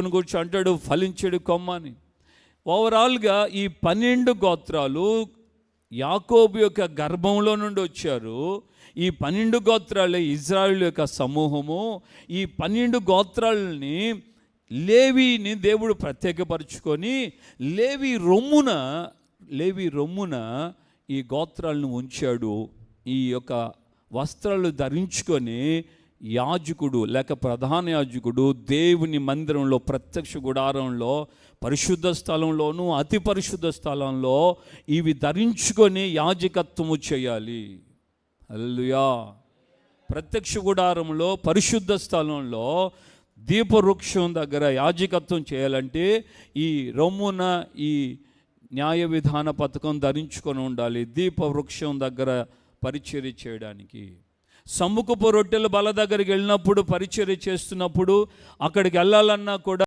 గురించి అంటాడు ఫలించడు కొమ్మ అని. ఓవరాల్గా ఈ 12 గోత్రాలు యాకోబు యొక్క గర్భంలో నుండి వచ్చారు. ఈ 12 గోత్రాలే ఇజ్రాయేలు యొక్క సమూహము. ఈ 12 గోత్రాలని లేవీని దేవుడు ప్రత్యేకపరుచుకొని లేవి రొమ్మున ఈ గోత్రాలను ఉంచాడు. ఈ యొక్క వస్త్రాలు ధరించుకొని యాజకుడు లేక ప్రధాన యాజకుడు దేవుని మందిరంలో, ప్రత్యక్ష గుడారంలో, పరిశుద్ధ స్థలంలోనూ అతి పరిశుద్ధ స్థలంలో ఇవి ధరించుకొని యాజకత్వము చేయాలి. హల్లెలూయా. ప్రత్యక్ష గుడారంలో, పరిశుద్ధ స్థలంలో, దీపవృక్షం దగ్గర యాజకత్వం చేయాలంటే ఈ రొమ్మున ఈ న్యాయ విధాన పథకం ధరించుకొని ఉండాలి. దీపవృక్షం దగ్గర పరిచర్య చేయడానికి. సమ్ముఖపు రొట్టెల బల దగ్గరికి వెళ్ళినప్పుడు, పరిచర్య చేస్తున్నప్పుడు, అక్కడికి వెళ్ళాలన్నా కూడా